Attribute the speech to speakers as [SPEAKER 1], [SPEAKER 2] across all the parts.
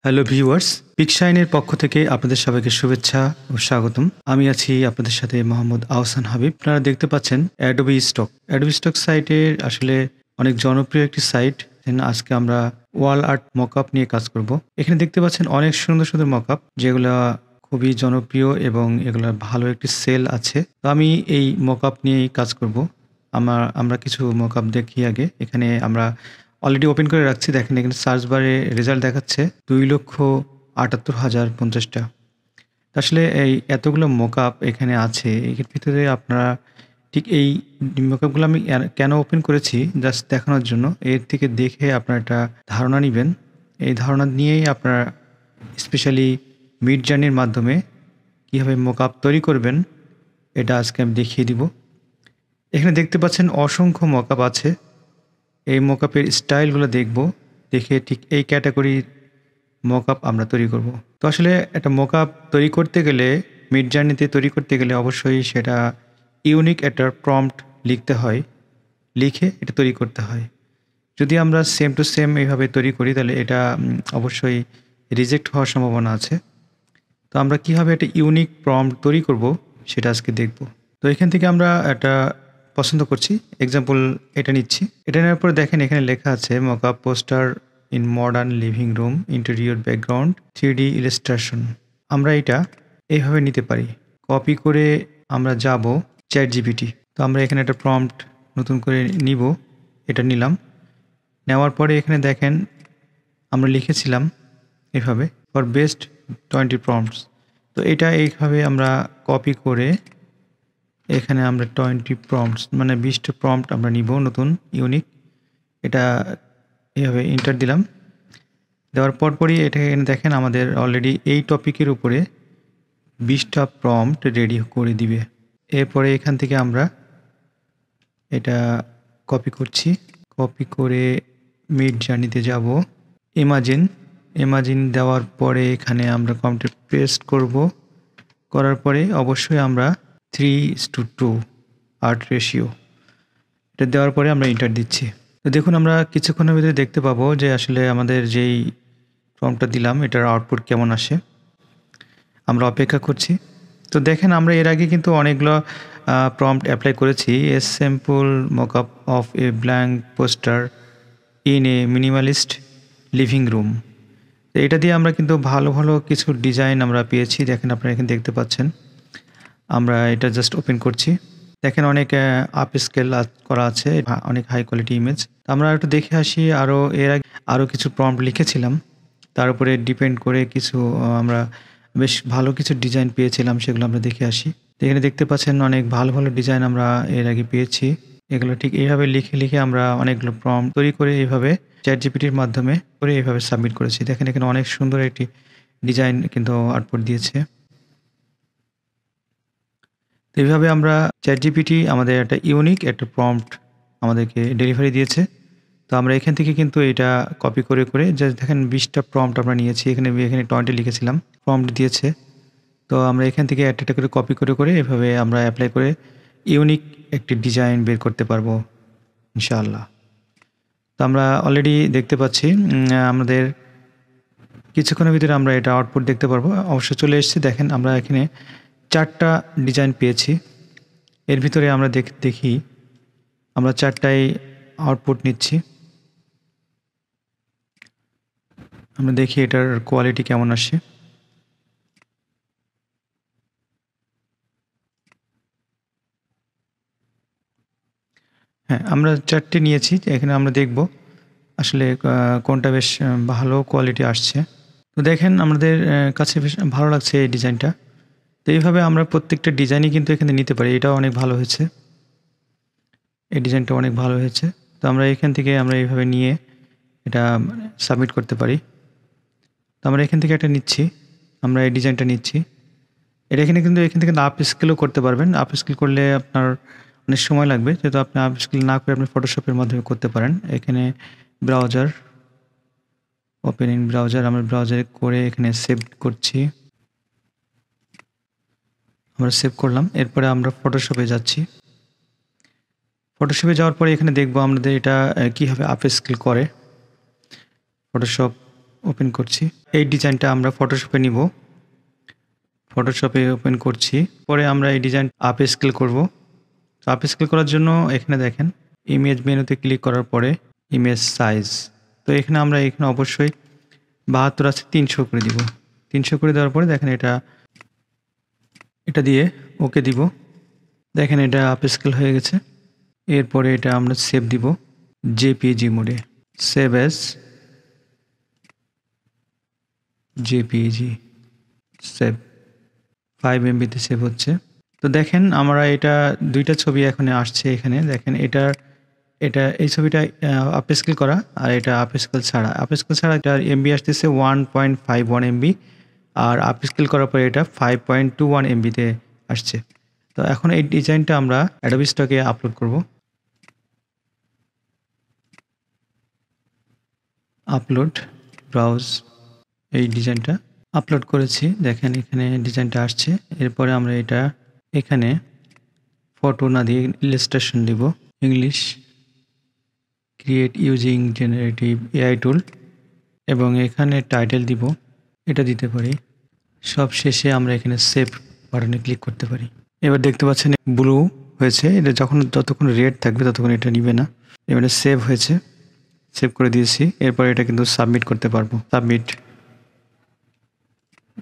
[SPEAKER 1] Hello viewers, পিকশাইনের পক্ষ থেকে আপনাদের সবাইকে শুভেচ্ছা ও স্বাগতম। আমি আছি আপনাদের সাথে মোহাম্মদ আহসান হাবিব। আপনারা দেখতে পাচ্ছেন অ্যাডোবি স্টক। অ্যাডোবি স্টক সাইটের আসলে অনেক জনপ্রিয় একটি সাইট। আজকে আমরা ওয়াল আর্ট মকআপ নিয়ে কাজ করব। এখানে দেখতে পাচ্ছেন অনেক সুন্দর সুন্দর মকআপ, যেগুলা খুবই জনপ্রিয় এবং এগুলোর ভালো একটি সেল আছে। তো আমি এই মকআপ নিয়েই কাজ করব। আমরা কিছু মকআপ দেখি আগে। এখানে আমরা অলরেডি ওপেন করে রাখছি। দেখেন এখানে সার্চ বারে রেজাল্ট দেখাচ্ছে 2,78,050টা। আসলে এই এতগুলো মকআপ এখানে আছে। এর ভিতরে আপনারা ঠিক এই মকআপগুলো আমি কেন ওপেন করেছি জাস্ট দেখানোর জন্য। এর থেকে দেখে আপনারা একটা ধারণা নিবেন। এই ধারণা নিয়েই আপনারা স্পেশালি মিডজার্নির মাধ্যমে কীভাবে মকআপ তৈরি করবেন এটা আজকে আমি দেখিয়ে দিব। এখানে দেখতে পাচ্ছেন অসংখ্য মকআপ আছে। এই মকআপের স্টাইলগুলো দেখব, দেখে ঠিক এই ক্যাটাগরির মকআপ আমরা তৈরি করব। তো আসলে একটা মকআপ তৈরি করতে গেলে, মিডজার্নিতে তৈরি করতে গেলে অবশ্যই সেটা ইউনিক একটা প্রম্পট লিখতে হয়, লিখে এটা তৈরি করতে হয়। যদি আমরা সেম টু সেম এইভাবে তৈরি করি তাহলে এটা অবশ্যই রিজেক্ট হওয়ার সম্ভাবনা আছে। তো আমরা কীভাবে একটা ইউনিক প্রম্পট তৈরি করব সেটা আজকে দেখব। তো এখান থেকে আমরা একটা পছন্দ করছি, এক্সাম্পল এটা নিচ্ছি। এটা নেওয়ার পরে দেখেন এখানে লেখা আছে mockup poster in modern living room, interior background, 3D illustration. আমরা এটা এইভাবে নিতে পারি। কপি করে আমরা যাব চ্যাটজিপিটি। তো আমরা এখানে একটা প্রম্পট নতুন করে নিব, এটা নিলাম। নেওয়ার পরে এখানে দেখেন আমরা লিখেছিলাম এভাবে ফর বেস্ট 20 প্রম্পটস। তো এটা এইভাবে আমরা কপি করে এখানে আমরা 20 প্রম্পটস মানে 20টা প্রম্পট আমরা নিব নতুন ইউনিক। এটা এইভাবে এন্টার দিলাম। দেওয়ার পরপরই এটা এখানে দেখেন আমাদের অলরেডি এই টপিকের উপরে 20টা প্রম্পট রেডি করে দিবে। এরপরে এখান থেকে আমরা এটা কপি করছি, কপি করে মিডজার্নিতে যাব। ইমাজিন দেওয়ার পরে এখানে আমরা কম্পিউটার পেস্ট করব। করার পরে অবশ্যই আমরা 3:2 আর্ট রেশিও এটা দেওয়ার পরে আমরা এন্টার দিচ্ছি। তো দেখুন আমরা কিছুক্ষণের ভিতরে দেখতে পাবো যে আসলে আমাদের যেই প্রম্পটটা দিলাম এটার আউটপুট কেমন আসে। আমরা অপেক্ষা করছি। তো দেখেন আমরা এর আগে কিন্তু অনেকগুলো প্রম্পট অ্যাপ্লাই করেছি। A simple mockup of a blank poster in a minimalist living room. তো এটা দিয়ে আমরা কিন্তু ভালো ভালো কিছু ডিজাইন আমরা পেয়েছি। দেখেন আপনারা এখানে দেখতে পাচ্ছেন। আমরা এটা জাস্ট ওপেন করছি। দেখেন অনেক আপ স্কেল করা আছে, অনেক হাই কোয়ালিটি ইমেজ। আমরা একটু দেখে আসি এর আগে আরও কিছু প্রম্পট লিখেছিলাম, তার উপরে ডিপেন্ড করে কিছু আমরা বেশ ভালো কিছু ডিজাইন পেয়েছিলাম, সেগুলো আমরা দেখে আসি। এখানে দেখতে পাচ্ছেন অনেক ভালো ভালো ডিজাইন আমরা এর আগে পেয়েছি। এগুলো ঠিক এইভাবে লিখে আমরা অনেকগুলো প্রম্পট তৈরি করে এইভাবে চ্যাটজিপিটির মাধ্যমে করে এইভাবে সাবমিট করেছি। দেখেন এখানে অনেক সুন্দর একটি ডিজাইন কিন্তু আউটপুট দিয়েছে। তো এইভাবে আমরা চ্যাটজিপিটি আমাদের একটা ইউনিক একটা প্রম্পট আমাদেরকে ডেলিভারি দিয়েছে। তো আমরা এখান থেকে কিন্তু এটা কপি করে জাস্ট দেখেন 20টা প্রম্পট আমরা নিয়েছি। এখানে 20 লিখেছিলাম, প্রম্পট দিয়েছে। তো আমরা এখান থেকে একটা করে কপি করে এভাবে আমরা অ্যাপ্লাই করে ইউনিক একটি ডিজাইন বের করতে পারবো ইনশাআল্লাহ। তো আমরা অলরেডি দেখতে পাচ্ছি আমাদের কিছুক্ষণের ভিতরে আমরা এটা আউটপুট দেখতে পারবো। অবশ্যই চলে এসেছি। দেখেন আমরা এখানে 4টা ডিজাইন পেয়েছি। এর ভিতরে আমরা দেখি আমরা 4টাই আউটপুট নিচ্ছি। আমরা দেখি এটার কোয়ালিটি কেমন আসে। হ্যাঁ, আমরা 4টে নিয়েছি। এখানে আমরা দেখব আসলে কোনটা বেশ ভালো কোয়ালিটি আসছে। তো দেখেন আমাদের কাছে বেশ ভালো লাগছে এই ডিজাইনটা। তো এইভাবে আমরা প্রত্যেকটা ডিজাইনই কিন্তু এখানে নিতে পারি। এটাও অনেক ভালো হয়েছে, এই ডিজাইনটা অনেক ভালো হয়েছে। তো আমরা এখান থেকে আমরা এইভাবে নিয়ে এটা সাবমিট করতে পারি। তো আমরা এখান থেকে একটা নিচ্ছি, আমরা এই ডিজাইনটা নিচ্ছি। এখান থেকে আপ স্কেলও করতে পারবেন। আপ স্কেল করলে আপনার অনেক সময় লাগবে, যেহেতু আপনি আপ স্কেল না করে আপনি ফটোশপের মাধ্যমে করতে পারেন। এখানে ব্রাউজার, ওপেন ইন ব্রাউজার, আমরা ব্রাউজারে করে এখানে সেভ করছি। আমরা সেভ করলাম। এরপরে আমরা ফটোশপে যাচ্ছি। ফটোশপে যাওয়ার পরে এখানে দেখব আমাদের এটা কীভাবে আপ স্কেল করে। ফটোশপ ওপেন করছি। এই ডিজাইনটা আমরা ফটোশপে নিব। ফটোশপে ওপেন করছি। পরে আমরা এই ডিজাইন আপ স্কেল করব। তো আপ স্কেল করার জন্য এখানে দেখেন ইমেজ মেনুতে ক্লিক করার পরে ইমেজ সাইজ। তো এখানে আমরা অবশ্যই ৭২ আছে ৩০০ করে দিব। ৩০০ করে দেওয়ার পরে দেখেন এটা দিয়ে ওকে দিব। দেখেন এটা আপ স্কেল হয়ে গেছে। এরপরে এটা আমরা সেভ দিব জেপিজি মোডে। সেভ অ্যাজ জেপিজি সেভ 5 এমবিতে সেভ হচ্ছে। তো দেখেন আমরা এটা ২টা ছবি এখন আসছে এখানে। দেখেন এই ছবিটা আপ স্কেল করা আর এটা আপ স্কেল ছাড়া। আপ স্কেল ছাড়া এটার এমবি আসতেছে 1.51 এমবি আর আপ স্কেল করার পরে এটা 5.21 এমবিতে আসছে। তো এখন এই ডিজাইনটা আমরা অ্যাডোবি স্টকে আপলোড করব। আপলোড, ব্রাউজ, এই ডিজাইনটা আপলোড করেছি। দেখেন এখানে ডিজাইনটা আসছে। এরপরে আমরা এটা এখানে ফটো না দিয়ে ইলাস্ট্রেশন দিব। English, create using generative AI টুল এবং এখানে টাইটেল দিব। এটা দিতে পারি। সব শেষে আমরা এখানে সেভ বাটনে ক্লিক করতে পারি। এবার দেখতে পাচ্ছেন ব্লু হয়েছে। এটা যতক্ষণ রেড থাকবে ততক্ষণ এটা নিবে না। এবারে সেভ হয়েছে। সেভ করে দিয়েছি। এরপর এটা কিন্তু সাবমিট করতে পারবো। সাবমিট,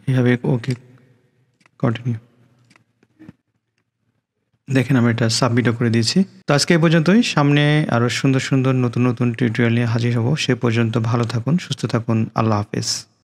[SPEAKER 1] এভাবে ওকে কন্টিনিউ। দেখেন আমরা এটা সাবমিটও করে দিয়েছি। তো আজকে এই পর্যন্তই। সামনে আরও সুন্দর নতুন টিউটোরিয়াল নিয়ে হাজির হব। সে পর্যন্ত ভালো থাকুন, সুস্থ থাকুন। আল্লাহ হাফেজ।